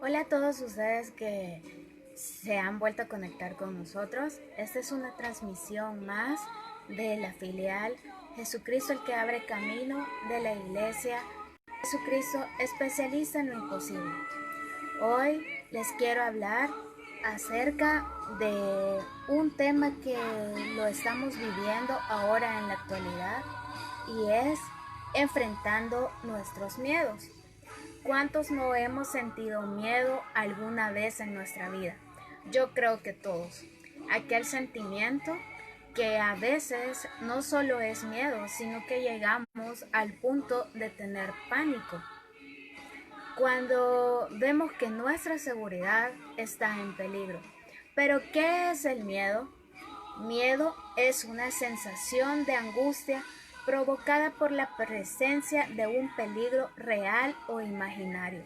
Hola a todos ustedes que se han vuelto a conectar con nosotros. Esta es una transmisión más de la filial Jesucristo el que abre camino de la iglesia Jesucristo especialista en lo imposible. Hoy les quiero hablar acerca de un tema que lo estamos viviendo ahora en la actualidad y es enfrentando nuestros miedos. ¿Cuántos no hemos sentido miedo alguna vez en nuestra vida? Yo creo que todos. Aquel sentimiento que a veces no solo es miedo, sino que llegamos al punto de tener pánico. Cuando vemos que nuestra seguridad está en peligro. Pero ¿qué es el miedo? Miedo es una sensación de angustia provocada por la presencia de un peligro real o imaginario,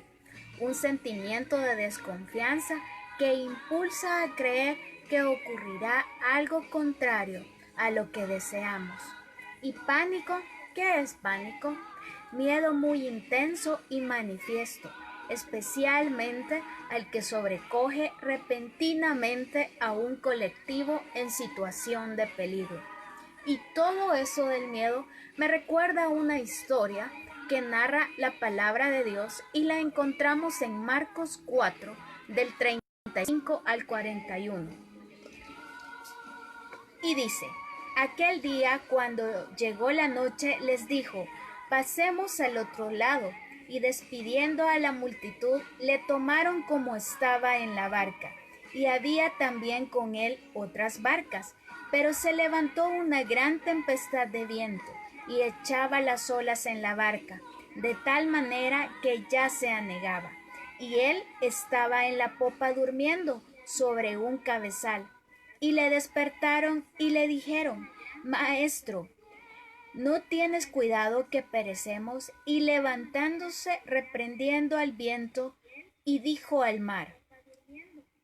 un sentimiento de desconfianza que impulsa a creer que ocurrirá algo contrario a lo que deseamos. ¿Y pánico? ¿Qué es pánico? Miedo muy intenso y manifiesto, especialmente al que sobrecoge repentinamente a un colectivo en situación de peligro. Y todo eso del miedo me recuerda a una historia que narra la palabra de Dios y la encontramos en Marcos 4, del 35 al 41. Y dice, aquel día cuando llegó la noche les dijo, pasemos al otro lado, y despidiendo a la multitud le tomaron como estaba en la barca, y había también con él otras barcas, pero se levantó una gran tempestad de viento, y echaba las olas en la barca, de tal manera que ya se anegaba, y él estaba en la popa durmiendo sobre un cabezal. Y le despertaron y le dijeron, Maestro, ¿no tienes cuidado que perecemos? Y levantándose, reprendiendo al viento, y dijo al mar,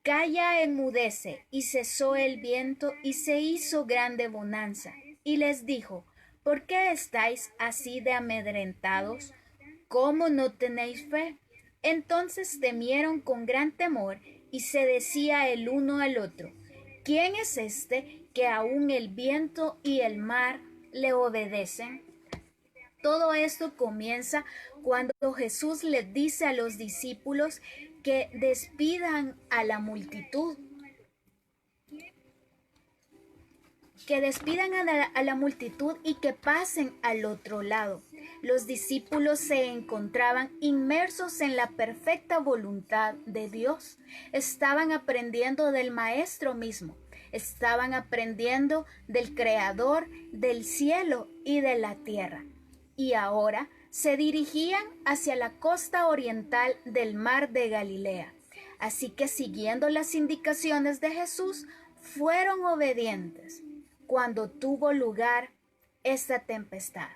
Calla, enmudece. Y cesó el viento, y se hizo grande bonanza. Y les dijo, ¿por qué estáis así de amedrentados? ¿Cómo no tenéis fe? Entonces temieron con gran temor, y se decía el uno al otro, ¿quién es este que aun el viento y el mar le obedecen? Todo esto comienza cuando Jesús les dice a los discípulos que despidan a la multitud, y que pasen al otro lado. Los discípulos se encontraban inmersos en la perfecta voluntad de Dios. Estaban aprendiendo del Maestro mismo. Estaban aprendiendo del Creador del cielo y de la tierra. Y ahora se dirigían hacia la costa oriental del mar de Galilea. Así que siguiendo las indicaciones de Jesús, fueron obedientes cuando tuvo lugar esta tempestad.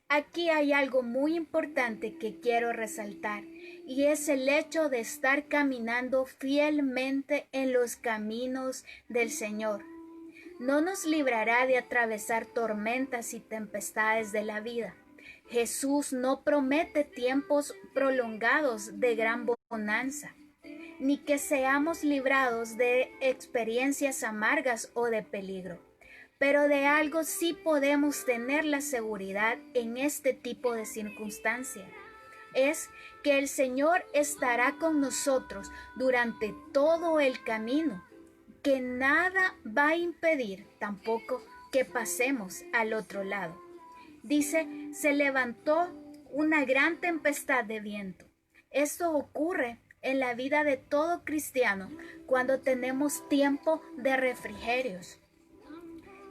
Aquí hay algo muy importante que quiero resaltar y es el hecho de estar caminando fielmente en los caminos del Señor. No nos librará de atravesar tormentas y tempestades de la vida. Jesús no promete tiempos prolongados de gran bonanza, ni que seamos librados de experiencias amargas o de peligro. Pero de algo sí podemos tener la seguridad en este tipo de circunstancia. Es que el Señor estará con nosotros durante todo el camino, que nada va a impedir tampoco que pasemos al otro lado. Dice, se levantó una gran tempestad de viento. Esto ocurre en la vida de todo cristiano cuando tenemos tiempo de refrigerios.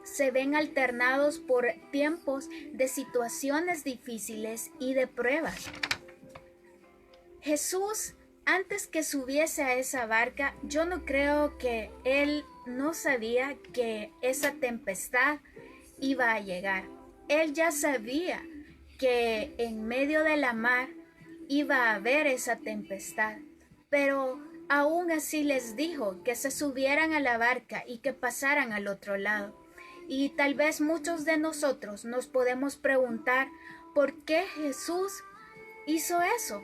Se ven alternados por tiempos de situaciones difíciles y de pruebas. Jesús, antes que subiese a esa barca, yo no creo que él no sabía que esa tempestad iba a llegar. Él ya sabía que en medio de la mar iba a haber esa tempestad, pero aún así les dijo que se subieran a la barca y que pasaran al otro lado. Y tal vez muchos de nosotros nos podemos preguntar, ¿por qué Jesús hizo eso?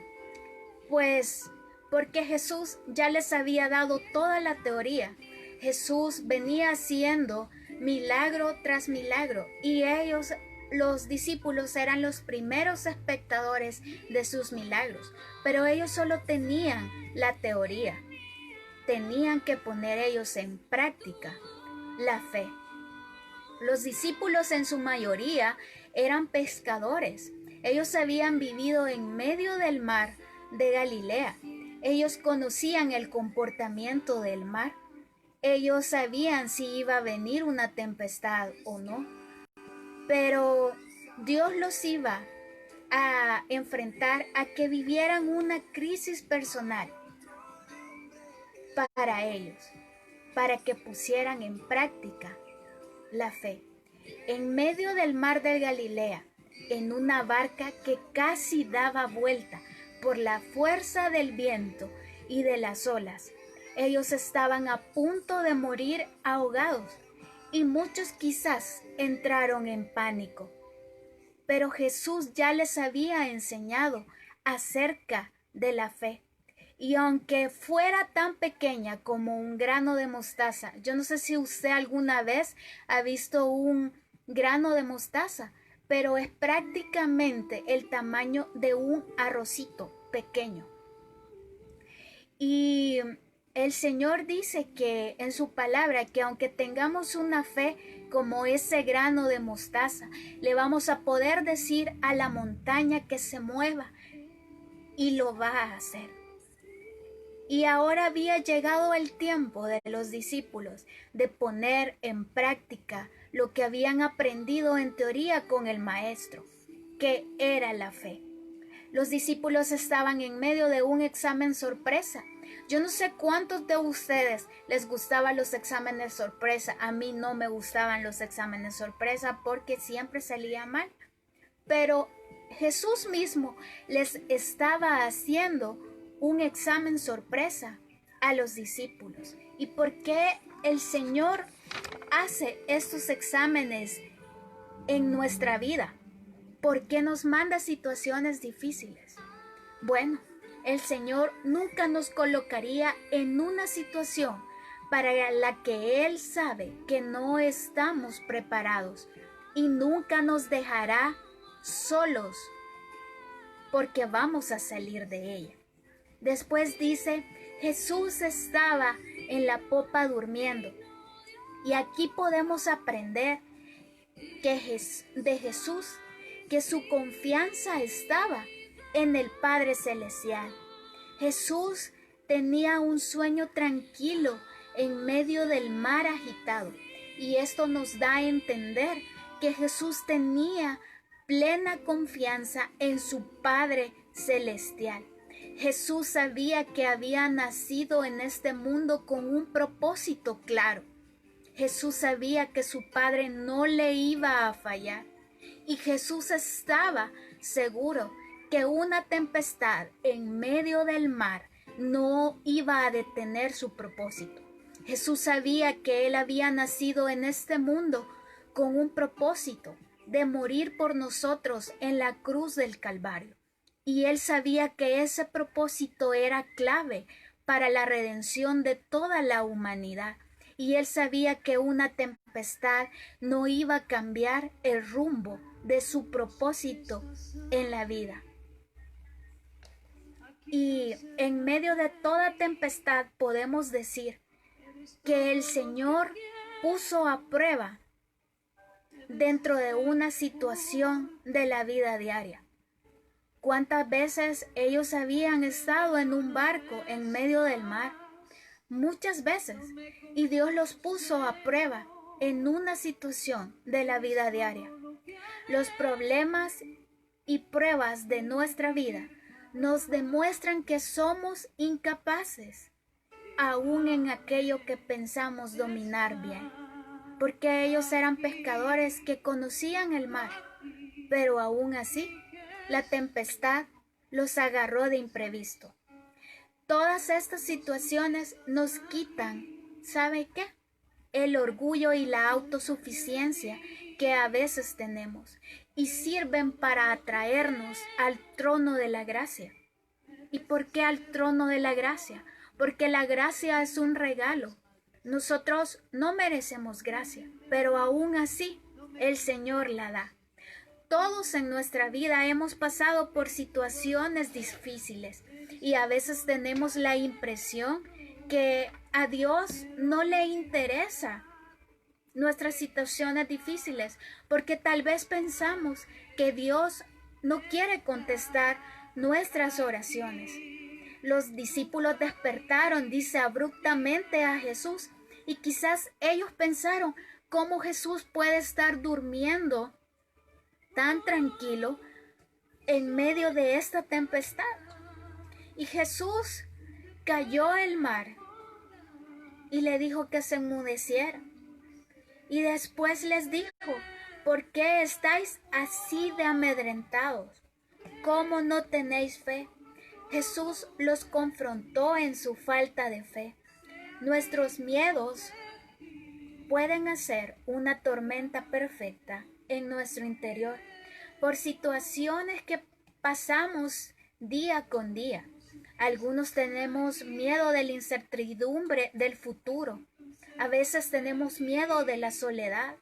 Pues porque Jesús ya les había dado toda la teoría. Jesús venía haciendo milagro tras milagro y ellos, los discípulos, eran los primeros espectadores de sus milagros, pero ellos solo tenían la teoría. Tenían que poner ellos en práctica la fe. Los discípulos en su mayoría eran pescadores. Ellos habían vivido en medio del mar de Galilea. Ellos conocían el comportamiento del mar. Ellos sabían si iba a venir una tempestad o no. Pero Dios los iba a enfrentar a que vivieran una crisis personal para ellos, para que pusieran en práctica la fe. En medio del mar de Galilea, en una barca que casi daba vuelta por la fuerza del viento y de las olas, ellos estaban a punto de morir ahogados y muchos quizás entraron en pánico. Pero Jesús ya les había enseñado acerca de la fe. Y aunque fuera tan pequeña como un grano de mostaza, yo no sé si usted alguna vez ha visto un grano de mostaza, pero es prácticamente el tamaño de un arrocito pequeño. Y el Señor dice que en su palabra que aunque tengamos una fe como ese grano de mostaza, le vamos a poder decir a la montaña que se mueva y lo va a hacer. Y ahora había llegado el tiempo de los discípulos de poner en práctica lo que habían aprendido en teoría con el Maestro, que era la fe. Los discípulos estaban en medio de un examen sorpresa. Yo no sé cuántos de ustedes les gustaban los exámenes sorpresa. A mí no me gustaban los exámenes sorpresa porque siempre salía mal. Pero Jesús mismo les estaba haciendo un examen sorpresa a los discípulos. ¿Y por qué el Señor hace estos exámenes en nuestra vida? ¿Por qué nos manda situaciones difíciles? Bueno, el Señor nunca nos colocaría en una situación para la que Él sabe que no estamos preparados y nunca nos dejará solos porque vamos a salir de ella. Después dice, Jesús estaba en la popa durmiendo. Y aquí podemos aprender de Jesús que su confianza estaba en el Padre Celestial. Jesús tenía un sueño tranquilo en medio del mar agitado. Y esto nos da a entender que Jesús tenía plena confianza en su Padre Celestial. Jesús sabía que había nacido en este mundo con un propósito claro. Jesús sabía que su Padre no le iba a fallar. Y Jesús estaba seguro que una tempestad en medio del mar no iba a detener su propósito. Jesús sabía que Él había nacido en este mundo con un propósito de morir por nosotros en la cruz del Calvario. Y Él sabía que ese propósito era clave para la redención de toda la humanidad. Y Él sabía que una tempestad no iba a cambiar el rumbo de su propósito en la vida. Y en medio de toda tempestad podemos decir que el Señor puso a prueba dentro de una situación de la vida diaria. ¿Cuántas veces ellos habían estado en un barco en medio del mar? Muchas veces. Y Dios los puso a prueba en una situación de la vida diaria. Los problemas y pruebas de nuestra vida nos demuestran que somos incapaces, aún en aquello que pensamos dominar bien. Porque ellos eran pescadores que conocían el mar, pero aún así, la tempestad los agarró de imprevisto. Todas estas situaciones nos quitan, ¿sabe qué? El orgullo y la autosuficiencia que a veces tenemos y sirven para atraernos al trono de la gracia. ¿Y por qué al trono de la gracia? Porque la gracia es un regalo. Nosotros no merecemos gracia, pero aún así el Señor la da. Todos en nuestra vida hemos pasado por situaciones difíciles y a veces tenemos la impresión que a Dios no le interesa nuestras situaciones difíciles, porque tal vez pensamos que Dios no quiere contestar nuestras oraciones. Los discípulos despertaron, dice, abruptamente a Jesús, y quizás ellos pensaron, ¿cómo Jesús puede estar durmiendo tan tranquilo en medio de esta tempestad? Y Jesús cayó el mar y le dijo que se enmudeciera. Y después les dijo, ¿por qué estáis así de amedrentados? ¿Cómo no tenéis fe? Jesús los confrontó en su falta de fe. Nuestros miedos pueden hacer una tormenta perfecta en nuestro interior por situaciones que pasamos día con día. Algunos tenemos miedo de la incertidumbre del futuro. A veces tenemos miedo de la soledad.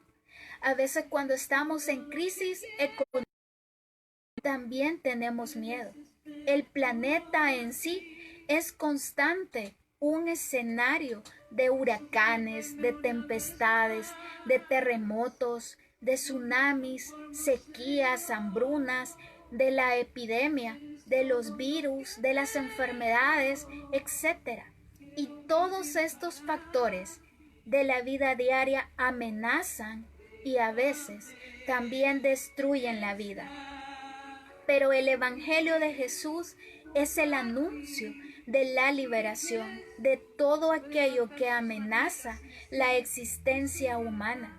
A veces cuando estamos en crisis económica también tenemos miedo. El planeta en sí es constante un escenario de huracanes, de tempestades, de terremotos, de tsunamis, sequías, hambrunas, de la epidemia, de los virus, de las enfermedades, etc. Y todos estos factores de la vida diaria amenazan y a veces también destruyen la vida. Pero el Evangelio de Jesús es el anuncio de la liberación de todo aquello que amenaza la existencia humana.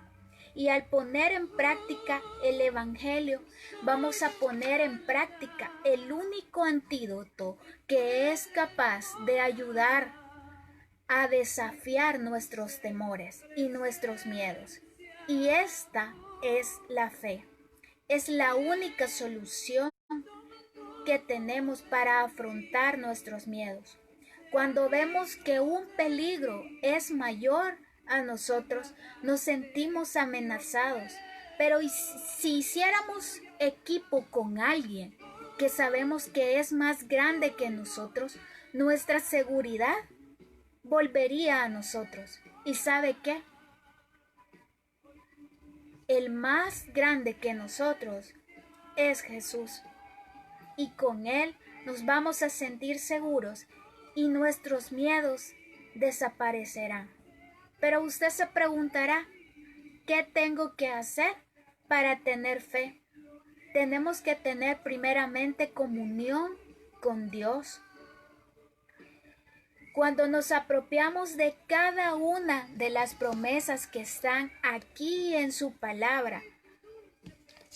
Y al poner en práctica el Evangelio, vamos a poner en práctica el único antídoto que es capaz de ayudar a desafiar nuestros temores y nuestros miedos. Y esta es la fe. Es la única solución que tenemos para afrontar nuestros miedos. Cuando vemos que un peligro es mayor a nosotros, nos sentimos amenazados. Pero si hiciéramos equipo con alguien que sabemos que es más grande que nosotros, nuestra seguridad volvería a nosotros. ¿Y sabe qué? El más grande que nosotros es Jesús. Y con Él nos vamos a sentir seguros y nuestros miedos desaparecerán. Pero usted se preguntará, ¿qué tengo que hacer para tener fe? Tenemos que tener primeramente comunión con Dios. Cuando nos apropiamos de cada una de las promesas que están aquí en su palabra,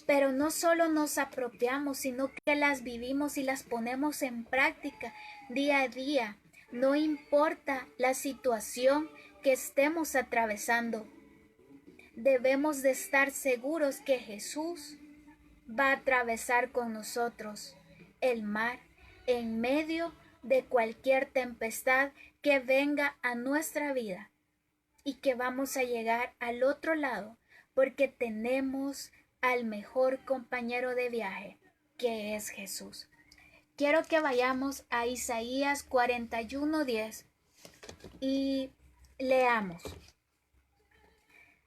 pero no solo nos apropiamos, sino que las vivimos y las ponemos en práctica día a día. No importa la situación que estemos atravesando. Debemos de estar seguros que Jesús va a atravesar con nosotros el mar en medio de cualquier tempestad que venga a nuestra vida y que vamos a llegar al otro lado porque tenemos al mejor compañero de viaje, que es Jesús. Quiero que vayamos a Isaías 41:10 y leamos.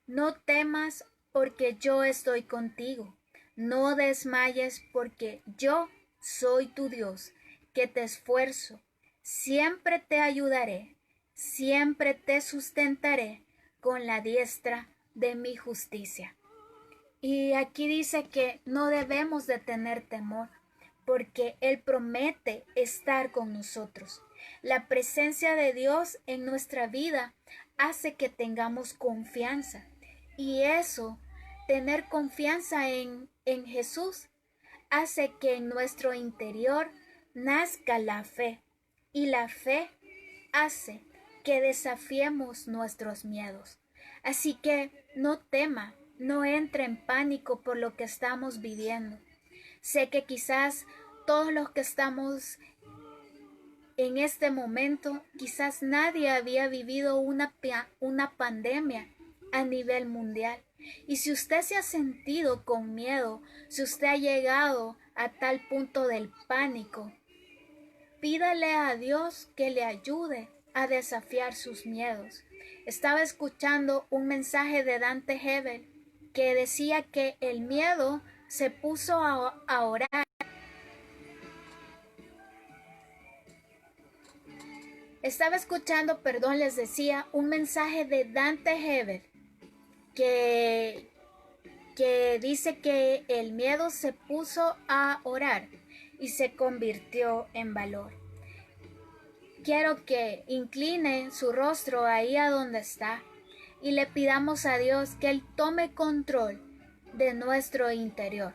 No temas porque yo estoy contigo. No desmayes porque yo soy tu Dios, que te esfuerzo. Siempre te ayudaré, siempre te sustentaré con la diestra de mi justicia. Y aquí dice que no debemos de tener temor, porque Él promete estar con nosotros. La presencia de Dios en nuestra vida hace que tengamos confianza. Y eso, tener confianza en Jesús, hace que en nuestro interior nazca la fe. Y la fe hace que desafiemos nuestros miedos. Así que no tema. No entre en pánico por lo que estamos viviendo. Sé que quizás todos los que estamos en este momento quizás nadie había vivido una pandemia a nivel mundial. Y si usted se ha sentido con miedo, si usted ha llegado a tal punto del pánico, pídale a Dios que le ayude a desafiar sus miedos. Estaba escuchando un mensaje de Dante Hebel que decía que el miedo se puso a orar. Estaba escuchando, les decía, un mensaje de Dante Hebel que dice que el miedo se puso a orar y se convirtió en valor. Quiero que incline su rostro ahí a donde está y le pidamos a Dios que Él tome control de nuestro interior.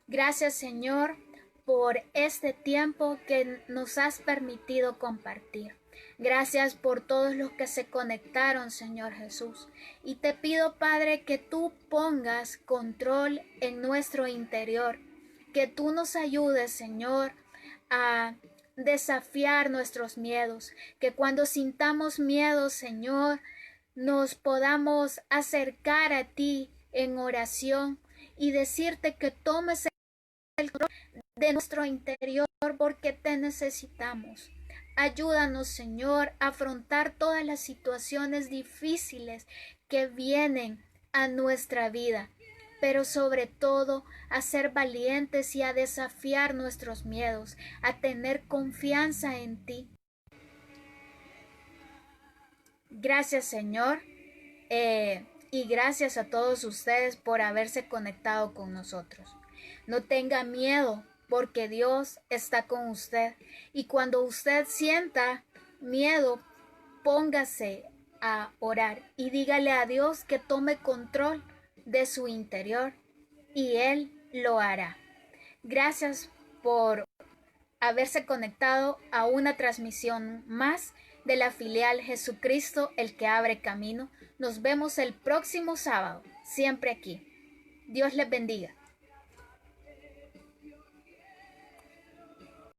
Gracias, Señor, por este tiempo que nos has permitido compartir. Gracias por todos los que se conectaron, Señor Jesús. Y te pido, Padre, que tú pongas control en nuestro interior, que tú nos ayudes, Señor, a desafiar nuestros miedos, que cuando sintamos miedo, Señor, nos podamos acercar a ti en oración y decirte que tomes el control de nuestro interior porque te necesitamos. Ayúdanos, Señor, a afrontar todas las situaciones difíciles que vienen a nuestra vida, pero sobre todo a ser valientes y a desafiar nuestros miedos, a tener confianza en ti. Gracias, Señor, y gracias a todos ustedes por haberse conectado con nosotros. No tenga miedo, porque Dios está con usted. Y cuando usted sienta miedo, póngase a orar y dígale a Dios que tome control de su interior y Él lo hará. Gracias por haberse conectado a una transmisión más de la filial Jesucristo, el que abre camino. Nos vemos el próximo sábado, siempre aquí. Dios les bendiga.